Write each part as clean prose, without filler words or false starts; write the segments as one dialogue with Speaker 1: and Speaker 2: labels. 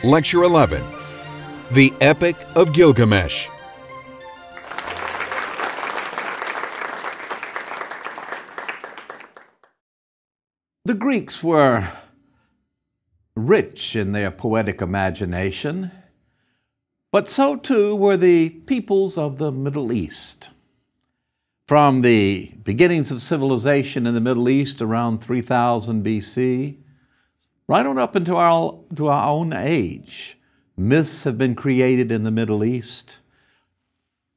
Speaker 1: Lecture 11, The Epic of Gilgamesh.
Speaker 2: The Greeks were rich in their poetic imagination, but so too were the peoples of the Middle East. From the beginnings of civilization in the Middle East around 3000 BC, right on up into our own age, myths have been created in the Middle East.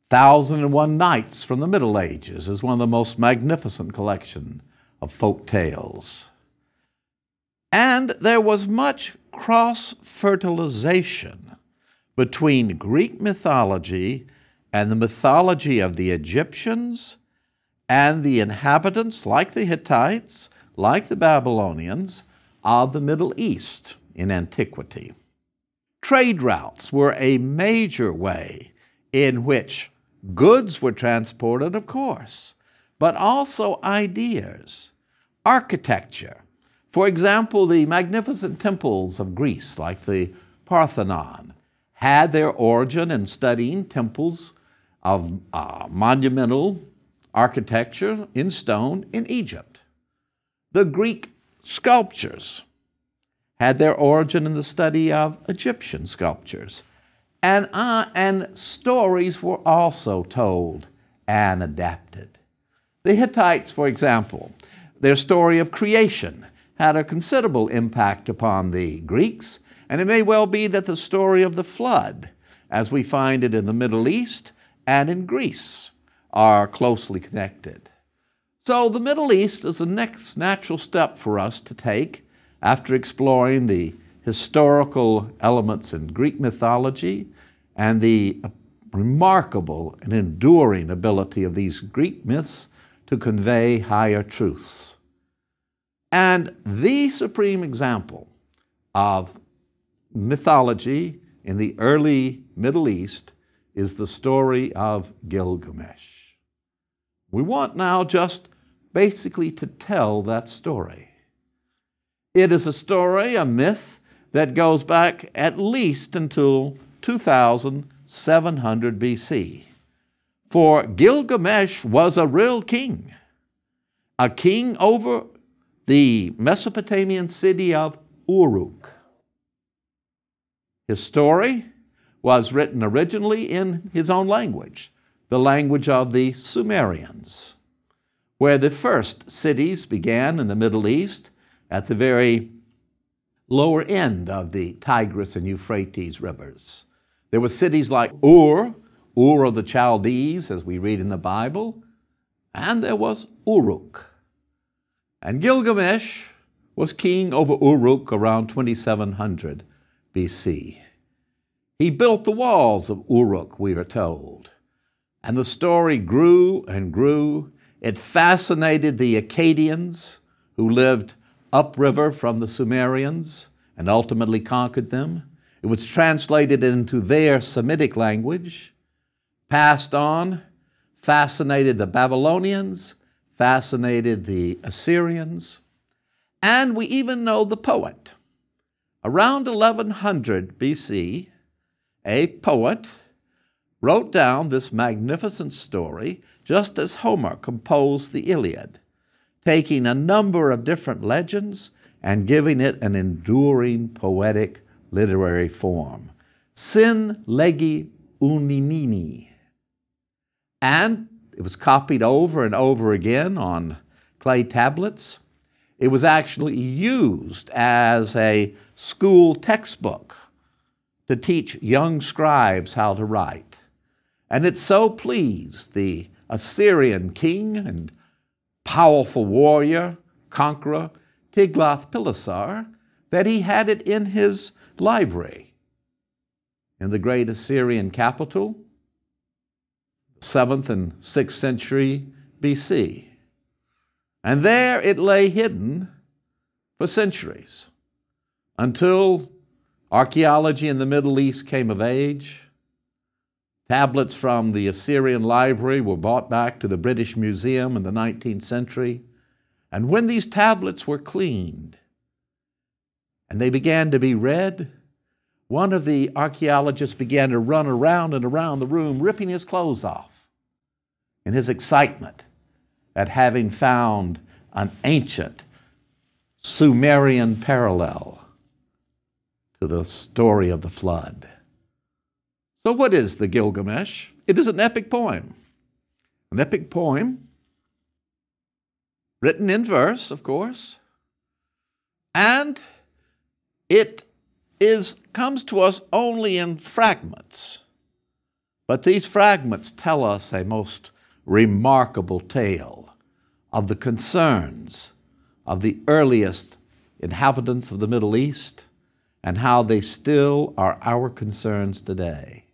Speaker 2: 1001 Nights from the Middle Ages is one of the most magnificent collection of folk tales. And there was much cross-fertilization between Greek mythology and the mythology of the Egyptians and the inhabitants, like the Hittites, like the Babylonians, of the Middle East in antiquity. Trade routes were a major way in which goods were transported, of course, but also ideas, architecture. For example, the magnificent temples of Greece, like the Parthenon, had their origin in studying temples of monumental architecture in stone in Egypt. The Greek sculptures had their origin in the study of Egyptian sculptures. And stories were also told and adapted. The Hittites, for example, their story of creation had a considerable impact upon the Greeks, and it may well be that the story of the flood, as we find it in the Middle East and in Greece, are closely connected. So the Middle East is the next natural step for us to take after exploring the historical elements in Greek mythology and the remarkable and enduring ability of these Greek myths to convey higher truths. And the supreme example of mythology in the early Middle East is the story of Gilgamesh. We want now just basically to tell that story. It is a story, a myth, that goes back at least until 2700 BC. For Gilgamesh was a real king, a king over the Mesopotamian city of Uruk. His story was written originally in his own language, the language of the Sumerians, where the first cities began in the Middle East at the very lower end of the Tigris and Euphrates rivers. There were cities like Ur of the Chaldees, as we read in the Bible, and there was Uruk. And Gilgamesh was king over Uruk around 2700 BC. He built the walls of Uruk, we are told. And the story grew and grew. It fascinated the Akkadians, who lived upriver from the Sumerians and ultimately conquered them. It was translated into their Semitic language, passed on, fascinated the Babylonians, fascinated the Assyrians, and we even know the poet. Around 1100 BC, a poet wrote down this magnificent story just as Homer composed the Iliad, taking a number of different legends and giving it an enduring poetic literary form. Sin legi uninini. And it was copied over and over again on clay tablets. It was actually used as a school textbook to teach young scribes how to write. And it so pleased the Assyrian king and powerful warrior, conqueror, Tiglath-Pileser, that he had it in his library in the great Assyrian capital, 7th and 6th century BC. And there it lay hidden for centuries until archaeology in the Middle East came of age. Tablets from the Assyrian library were brought back to the British Museum in the 19th century. And when these tablets were cleaned and they began to be read, one of the archaeologists began to run around and around the room, ripping his clothes off in his excitement at having found an ancient Sumerian parallel to the story of the flood. So what is the Gilgamesh? It is an epic poem. An epic poem written in verse, of course, and it comes to us only in fragments. But these fragments tell us a most remarkable tale of the concerns of the earliest inhabitants of the Middle East and how they still are our concerns today.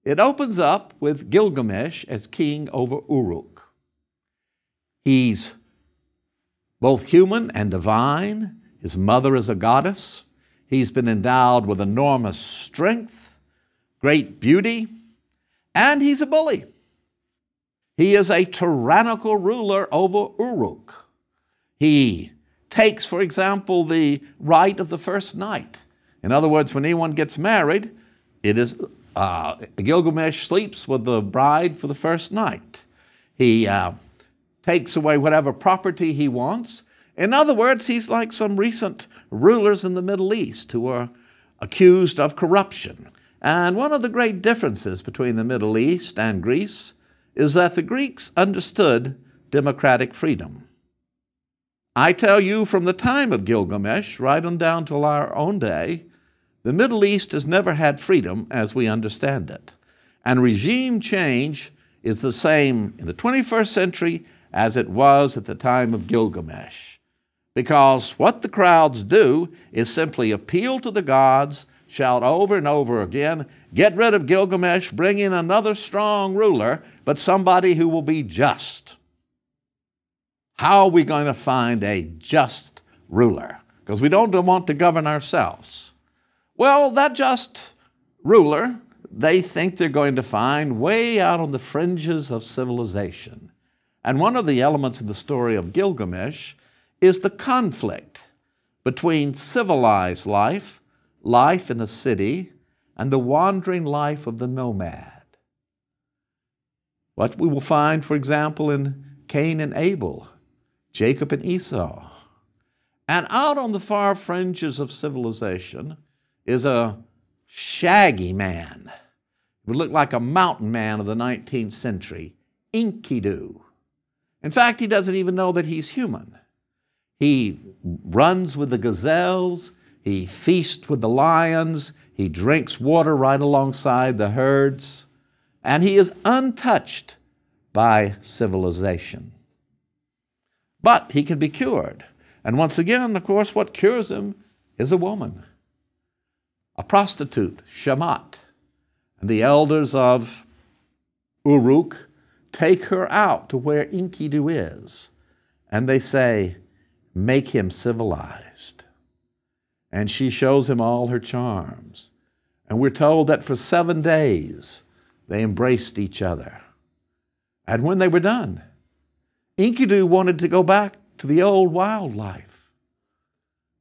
Speaker 2: It opens up with Gilgamesh as king over Uruk. He's both human and divine. His mother is a goddess. He's been endowed with enormous strength, great beauty, and he's a bully. He is a tyrannical ruler over Uruk. He takes, for example, the right of the first night. In other words, when anyone gets married, it is Gilgamesh sleeps with the bride for the first night. He takes away whatever property he wants. In other words, he's like some recent rulers in the Middle East who are accused of corruption. And one of the great differences between the Middle East and Greece is that the Greeks understood democratic freedom. I tell you, from the time of Gilgamesh right on down till our own day, the Middle East has never had freedom as we understand it. And regime change is the same in the 21st century as it was at the time of Gilgamesh. Because what the crowds do is simply appeal to the gods, shout over and over again, get rid of Gilgamesh, bring in another strong ruler, but somebody who will be just. How are we going to find a just ruler? Because we don't want to govern ourselves. Well, that just ruler, they think they're going to find way out on the fringes of civilization. And one of the elements of the story of Gilgamesh is the conflict between civilized life, life in a city, and the wandering life of the nomad. What we will find, for example, in Cain and Abel, Jacob and Esau. And out on the far fringes of civilization is a shaggy man. It would look like a mountain man of the 19th century, Enkidu. In fact, he doesn't even know that he's human. He runs with the gazelles, he feasts with the lions, he drinks water right alongside the herds, and he is untouched by civilization. But he can be cured. And once again, of course, what cures him is a woman, a prostitute, Shamat. And the elders of Uruk take her out to where Enkidu is, and they say, make him civilized. And she shows him all her charms. And we're told that for 7 days they embraced each other. And when they were done, Enkidu wanted to go back to the old wild life.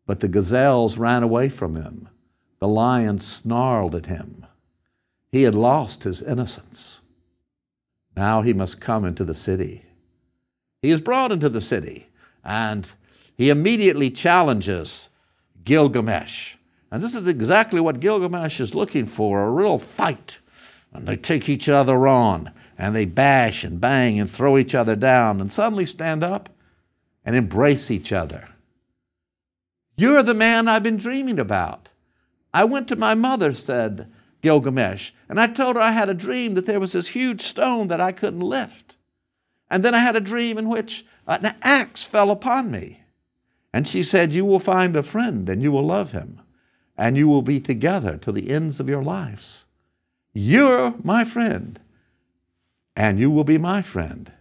Speaker 2: But the gazelles ran away from him. The lions snarled at him. He had lost his innocence. Now he must come into the city. He is brought into the city, and he immediately challenges Gilgamesh. And this is exactly what Gilgamesh is looking for, a real fight. And they take each other on, and they bash and bang and throw each other down, and suddenly stand up and embrace each other. You're the man I've been dreaming about. I went to my mother, said Gilgamesh, and I told her I had a dream that there was this huge stone that I couldn't lift. And then I had a dream in which an axe fell upon me. And she said, you will find a friend and you will love him, and you will be together to the ends of your lives. You're my friend, and you will be my friend.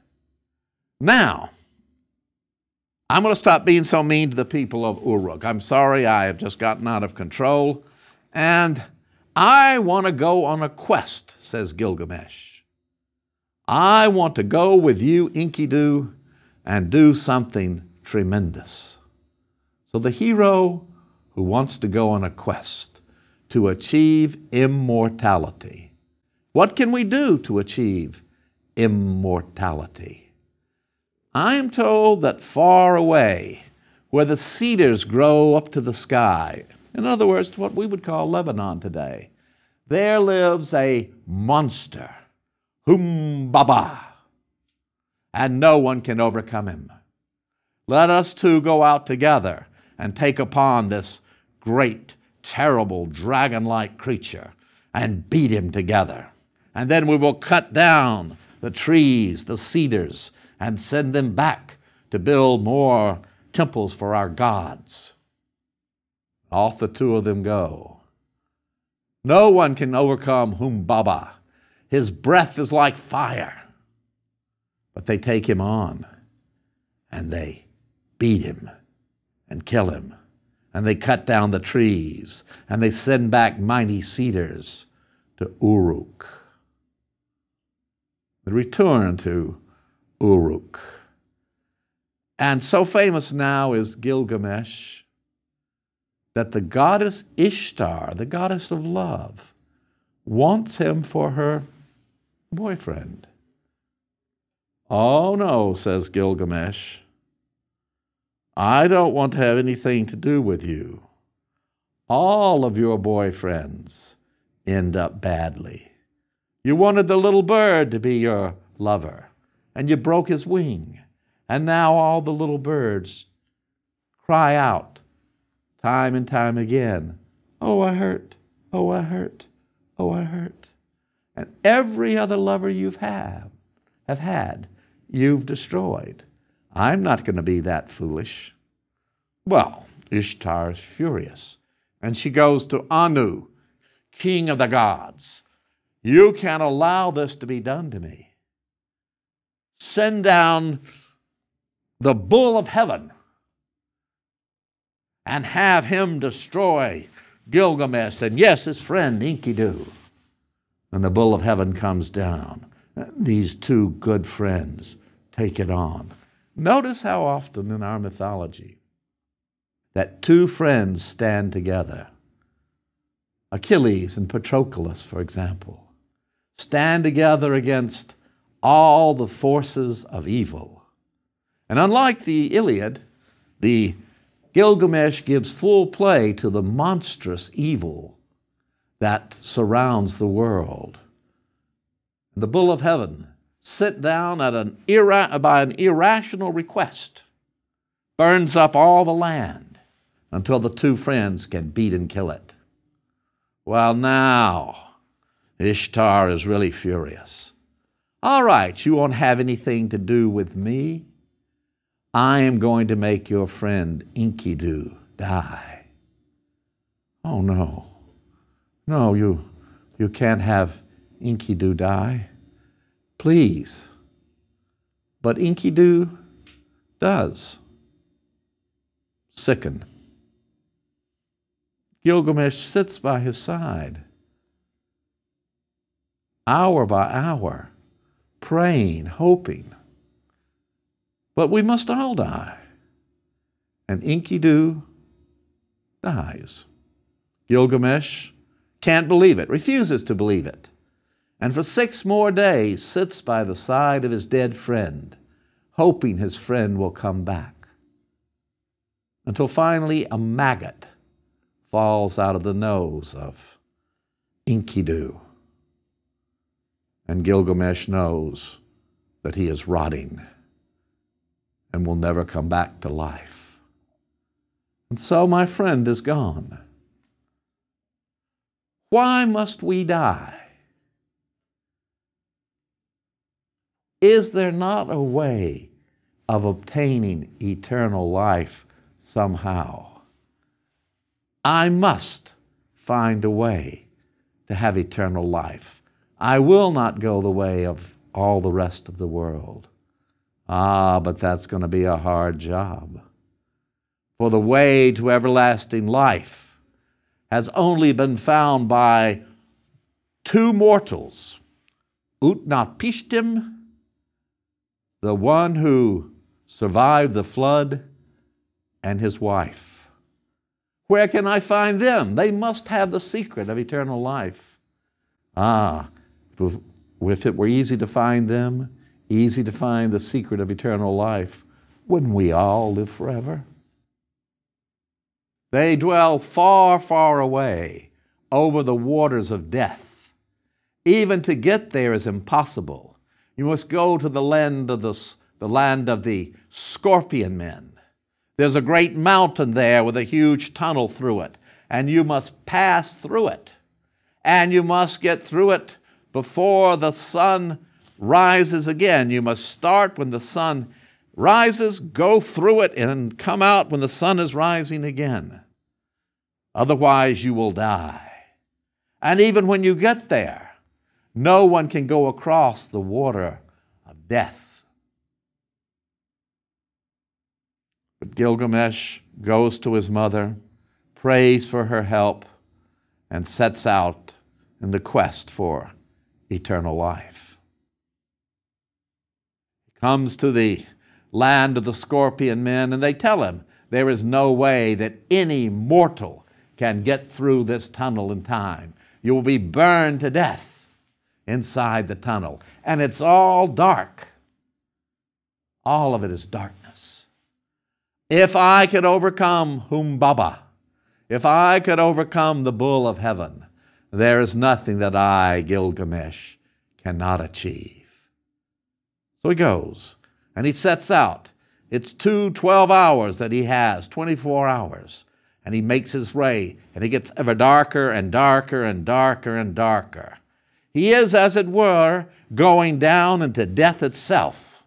Speaker 2: Now, I'm going to stop being so mean to the people of Uruk. I'm sorry, I have just gotten out of control, and I want to go on a quest, says Gilgamesh. I want to go with you, Enkidu, and do something tremendous. So the hero who wants to go on a quest to achieve immortality. What can we do to achieve immortality? I am told that far away, where the cedars grow up to the sky, in other words, what we would call Lebanon today, there lives a monster, Humbaba, and no one can overcome him. Let us two go out together and take upon this great, terrible, dragon-like creature and beat him together. And then we will cut down the trees, the cedars, and send them back to build more temples for our gods. Off the two of them go. No one can overcome Humbaba. His breath is like fire. But they take him on, and they beat him and kill him. And they cut down the trees, and they send back mighty cedars to Uruk. They return to Uruk. And so famous now is Gilgamesh that the goddess Ishtar, the goddess of love, wants him for her boyfriend. Oh no, says Gilgamesh, I don't want to have anything to do with you. All of your boyfriends end up badly. You wanted the little bird to be your lover, and you broke his wing. And now all the little birds cry out time and time again, oh, I hurt, oh, I hurt, oh, I hurt. And every other lover you have had, you've destroyed. I'm not going to be that foolish. Well, Ishtar is furious, and she goes to Anu, king of the gods. You can't allow this to be done to me. Send down the bull of heaven and have him destroy Gilgamesh and, yes, his friend Enkidu. And the bull of heaven comes down. These two good friends take it on. Notice how often in our mythology that two friends stand together. Achilles and Patroclus, for example, stand together against all the forces of evil. And unlike the Iliad, the Gilgamesh gives full play to the monstrous evil that surrounds the world. And the bull of heaven, sit down at by an irrational request, burns up all the land until the two friends can beat and kill it. Well, now Ishtar is really furious. All right, you won't have anything to do with me. I am going to make your friend Enkidu die. Oh, no. No, you can't have Enkidu die. Please. But Enkidu does sicken. Gilgamesh sits by his side, hour by hour, praying, hoping. But we must all die. And Enkidu dies. Gilgamesh can't believe it, refuses to believe it. And for 6 more days sits by the side of his dead friend, hoping his friend will come back. Until finally a maggot falls out of the nose of Enkidu. And Gilgamesh knows that he is rotting and will never come back to life. And so my friend is gone. Why must we die? Is there not a way of obtaining eternal life somehow? I must find a way to have eternal life. I will not go the way of all the rest of the world. But that's going to be a hard job. For the way to everlasting life has only been found by 2 mortals, Utnapishtim, the one who survived the flood, and his wife. Where can I find them? They must have the secret of eternal life. Ah, if it were easy to find them, easy to find the secret of eternal life, wouldn't we all live forever? They dwell far, far away over the waters of death. Even to get there is impossible. You must go to the land of the scorpion men. There's a great mountain there with a huge tunnel through it, and you must pass through it. And you must get through it before the sun rises again. You must start when the sun rises, go through it, and come out when the sun is rising again. Otherwise, you will die. And even when you get there, no one can go across the water of death. But Gilgamesh goes to his mother, prays for her help, and sets out in the quest for eternal life. He comes to the land of the scorpion men, and they tell him there is no way that any mortal can get through this tunnel in time. You will be burned to death inside the tunnel. And it's all dark. All of it is darkness. If I could overcome Humbaba, if I could overcome the bull of heaven, there is nothing that I, Gilgamesh, cannot achieve. So he goes, and he sets out. It's 12 hours that he has, 24 hours. And he makes his way, and it gets ever darker and darker and darker and darker. He is, as it were, going down into death itself,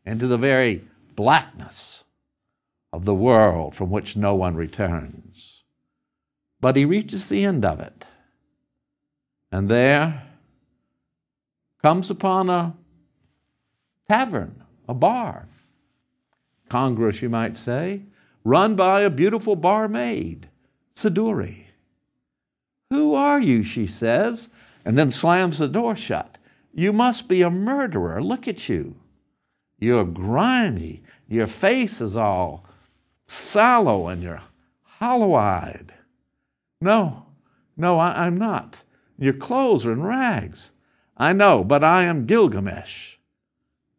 Speaker 2: into the very blackness of the world from which no one returns. But he reaches the end of it, and there comes upon a tavern, a bar, Congress, you might say, run by a beautiful barmaid, Siduri. Who are you, she says, and then slams the door shut. You must be a murderer. Look at you. You're grimy. Your face is all sallow and you're hollow-eyed. No, I'm not. Your clothes are in rags. I know, but I am Gilgamesh.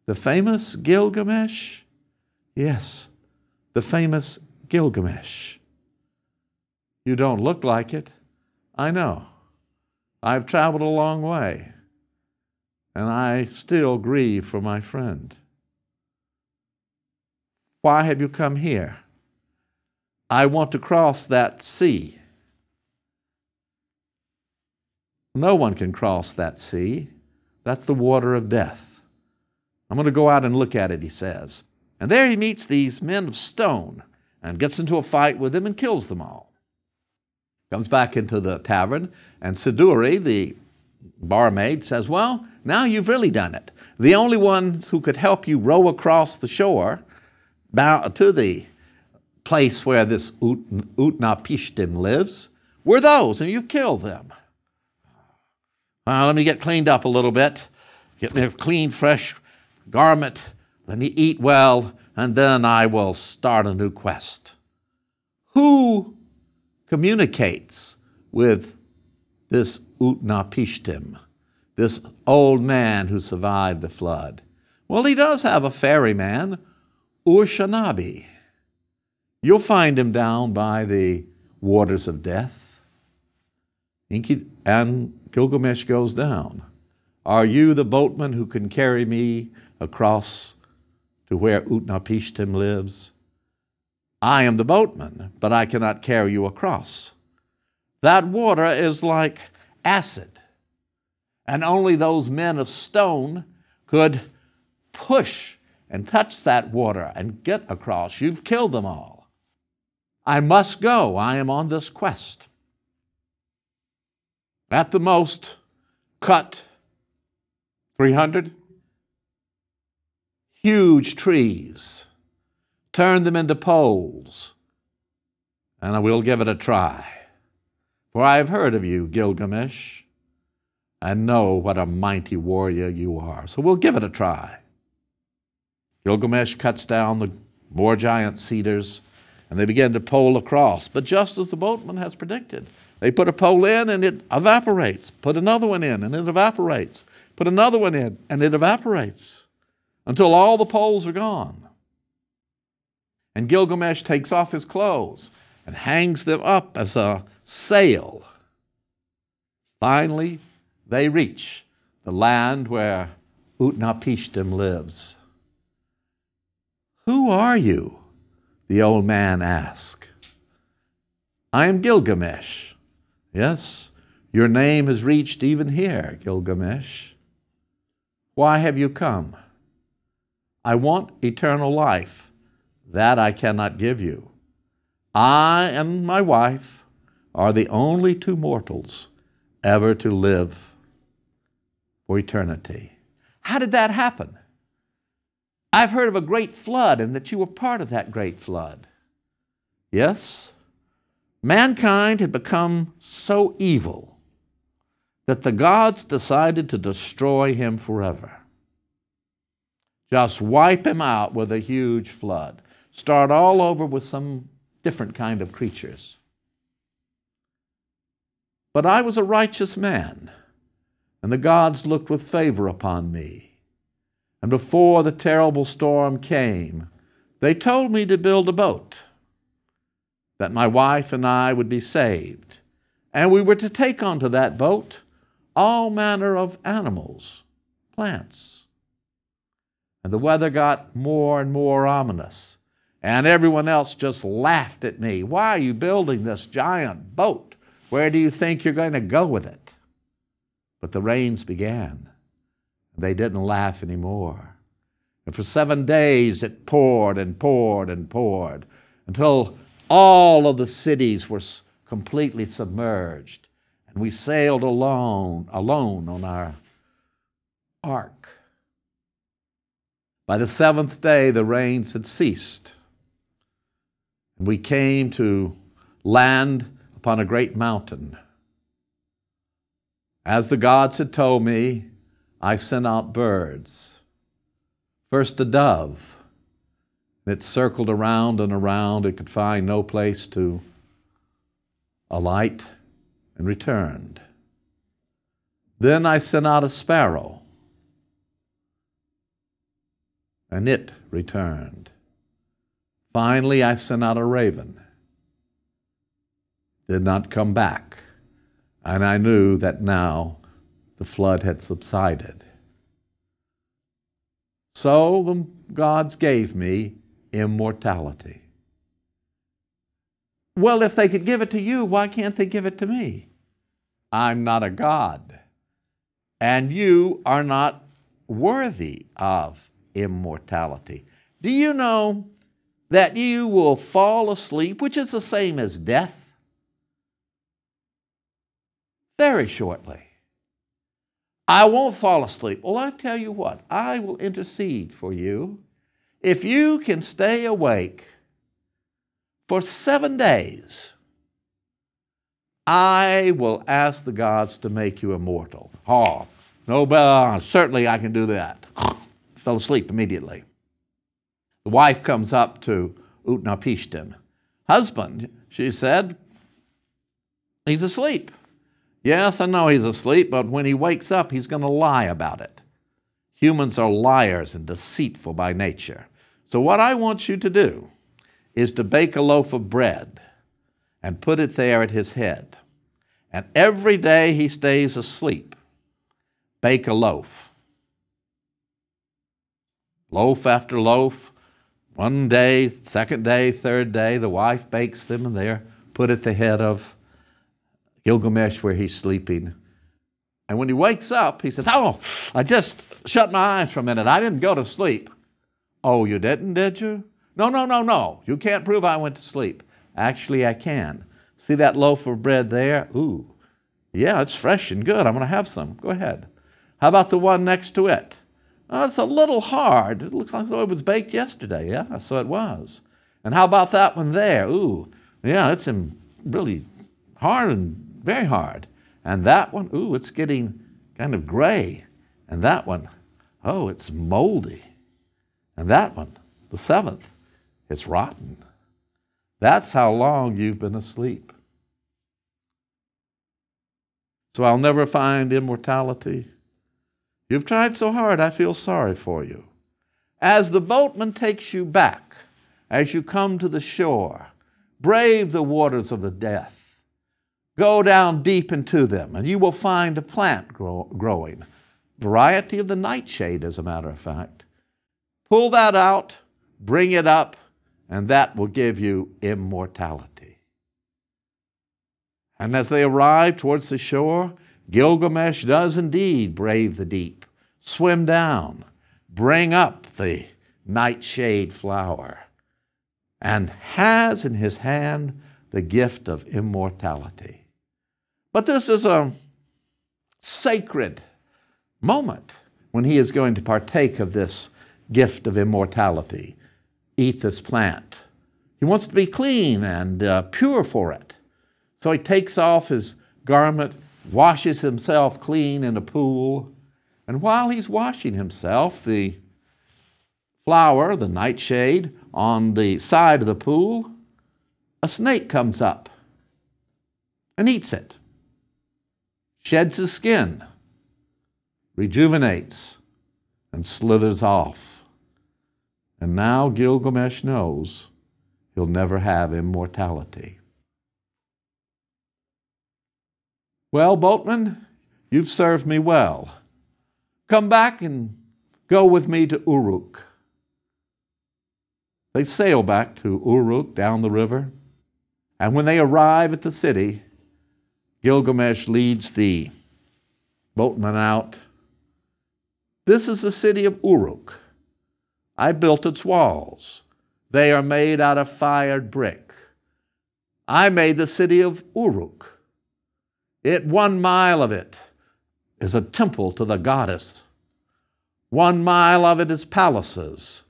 Speaker 2: The famous Gilgamesh? Yes, the famous Gilgamesh. You don't look like it. I know. I've traveled a long way, and I still grieve for my friend. Why have you come here? I want to cross that sea. No one can cross that sea. That's the water of death. I'm going to go out and look at it, he says. And there he meets these men of stone and gets into a fight with them and kills them all. Comes back into the tavern, and Siduri, the barmaid, says, well, now you've really done it. The only ones who could help you row across the shore to the place where this Utnapishtim lives were those, and you've killed them. Let me get cleaned up a little bit, get me a clean, fresh garment, let me eat well, and then I will start a new quest. Who communicates with this Utnapishtim, this old man who survived the flood? Well, he does have a ferryman, Urshanabi. You'll find him down by the waters of death. And Gilgamesh goes down. Are you the boatman who can carry me across to where Utnapishtim lives? I am the boatman, but I cannot carry you across. That water is like acid, and only those men of stone could push and touch that water and get across. You've killed them all. I must go. I am on this quest. At the most, cut 300 huge trees, turn them into poles, and I will give it a try. For I have heard of you, Gilgamesh, and know what a mighty warrior you are. So we'll give it a try. Gilgamesh cuts down the more giant cedars and they began to pole across. But just as the boatman has predicted, they put a pole in and it evaporates. Put another one in and it evaporates. Put another one in and it evaporates until all the poles are gone. And Gilgamesh takes off his clothes and hangs them up as a sail. Finally, they reach the land where Utnapishtim lives. "Who are you?" the old man asked. "I am Gilgamesh." "Yes, your name has reached even here, Gilgamesh. Why have you come?" "I want eternal life. That I cannot give you. I and my wife are the only two mortals ever to live for eternity." How did that happen? "I've heard of a great flood and that you were part of that great flood." Yes, mankind had become so evil that the gods decided to destroy him forever. Just wipe him out with a huge flood. Start all over with some different kind of creatures. But I was a righteous man, and the gods looked with favor upon me. And before the terrible storm came, they told me to build a boat, that my wife and I would be saved, and we were to take onto that boat all manner of animals, plants. And the weather got more and more ominous, and everyone else just laughed at me. "Why are you building this giant boat? Where do you think you're going to go with it?" But the rains began. They didn't laugh anymore. And for 7 days it poured and poured and poured until all of the cities were completely submerged. And we sailed alone on our ark. By the 7th day, the rains had ceased. And we came to land upon a great mountain. As the gods had told me, I sent out birds. First a dove. It circled around and around. It could find no place to alight and returned. Then I sent out a sparrow, and it returned. Finally, I sent out a raven. Did not come back, and I knew that now the flood had subsided. So the gods gave me immortality. Well, if they could give it to you, why can't they give it to me? I'm not a god, and you are not worthy of immortality. Do you know that you will fall asleep, which is the same as death, very shortly? I won't fall asleep. Well, I tell you what, I will intercede for you. If you can stay awake for 7 days, I will ask the gods to make you immortal. Oh, no, certainly I can do that. Fell asleep immediately. The wife comes up to Utnapishtim. "Husband," she said, "he's asleep." "Yes, I know he's asleep, but when he wakes up, he's going to lie about it." Humans are liars and deceitful by nature. So what I want you to do is to bake a loaf of bread and put it there at his head. And every day he stays asleep, bake a loaf. Loaf after loaf, 1 day, 2nd day, 3rd day, the wife bakes them and they're put at the head of Gilgamesh where he's sleeping. And when he wakes up, he says, "Oh, I just shut my eyes for a minute. I didn't go to sleep." "Oh, you didn't, did you?" No. You can't prove I went to sleep." "Actually, I can. See that loaf of bread there? Ooh, yeah, it's fresh and good. I'm going to have some. Go ahead. How about the one next to it?" "Oh, it's a little hard. It looks like it was baked yesterday." "Yeah, so it was." "And how about that one there?" "Ooh, yeah, it's really hard and very hard." "And that one, ooh, it's getting kind of gray. And that one, oh, it's moldy. And that one, the 7th, it's rotten." That's how long you've been asleep. So I'll never find immortality. You've tried so hard, I feel sorry for you. As the boatman takes you back, as you come to the shore, brave the waters of the death. Go down deep into them, and you will find a plant growing. Variety of the nightshade, as a matter of fact. Pull that out, bring it up, and that will give you immortality. And as they arrive towards the shore, Gilgamesh does indeed brave the deep, swim down, bring up the nightshade flower, and has in his hand the gift of immortality. But this is a sacred moment when he is going to partake of this gift of immortality, eat this plant. He wants to be clean and pure for it. So he takes off his garment, washes himself clean in a pool, and while he's washing himself, the flower, the nightshade, on the side of the pool, a snake comes up and eats it, sheds his skin, rejuvenates, and slithers off. And now Gilgamesh knows he'll never have immortality. Well, boatman, you've served me well. Come back and go with me to Uruk. They sail back to Uruk down the river, and when they arrive at the city, Gilgamesh leads the boatman out. This is the city of Uruk. I built its walls. They are made out of fired brick. I made the city of Uruk. 1 mile of it is a temple to the goddess. 1 mile of it is palaces.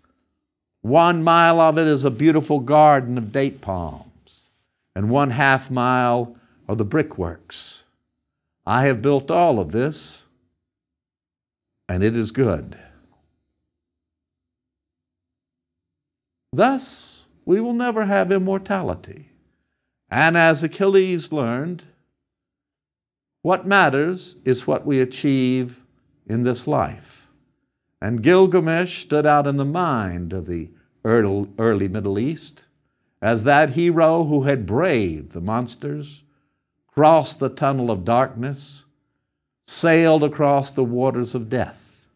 Speaker 2: 1 mile of it is a beautiful garden of date palms. And 1/2 mile are the brickworks. I have built all of this, and it is good. Thus, we will never have immortality. And as Achilles learned, what matters is what we achieve in this life. And Gilgamesh stood out in the mind of the early Middle East as that hero who had braved the monsters, crossed the tunnel of darkness, sailed across the waters of death,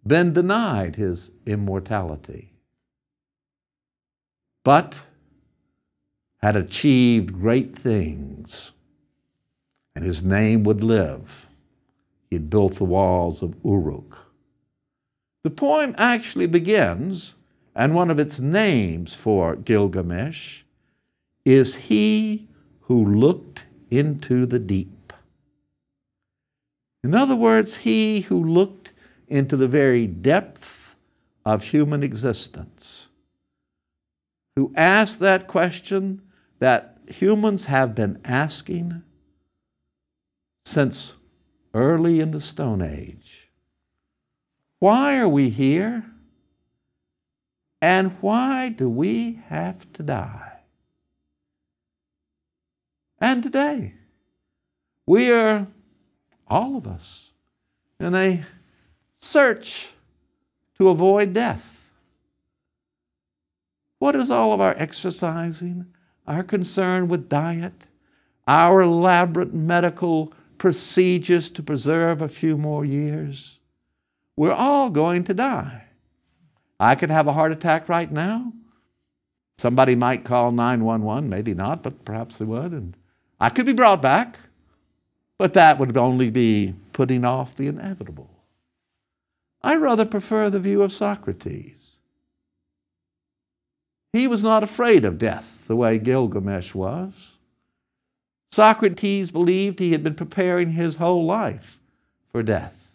Speaker 2: been denied his immortality, but had achieved great things, and his name would live. He had built the walls of Uruk. The poem actually begins, and one of its names for Gilgamesh is He Who Looked into the Deep. In other words, he who looked into the very depth of human existence, who asked that question that humans have been asking since early in the Stone Age. Why are we here? And why do we have to die? And today, we are, all of us, in a search to avoid death. What is all of our exercising, our concern with diet, our elaborate medical procedures to preserve a few more years? We're all going to die. I could have a heart attack right now. Somebody might call 911, maybe not, but perhaps they would. And I could be brought back, but that would only be putting off the inevitable. I rather prefer the view of Socrates. He was not afraid of death the way Gilgamesh was. Socrates believed he had been preparing his whole life for death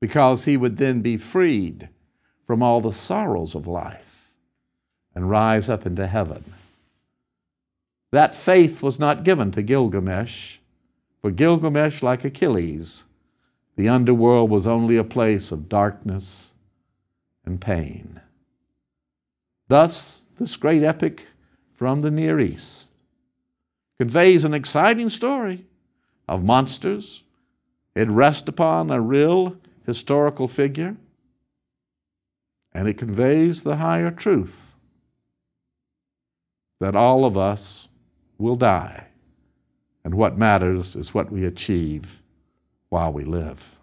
Speaker 2: because he would then be freed from all the sorrows of life and rise up into heaven. That faith was not given to Gilgamesh. For Gilgamesh, like Achilles, the underworld was only a place of darkness and pain. Thus, this great epic from the Near East. Conveys an exciting story of monsters. It rests upon a real historical figure, and it conveys the higher truth that all of us will die, and what matters is what we achieve while we live.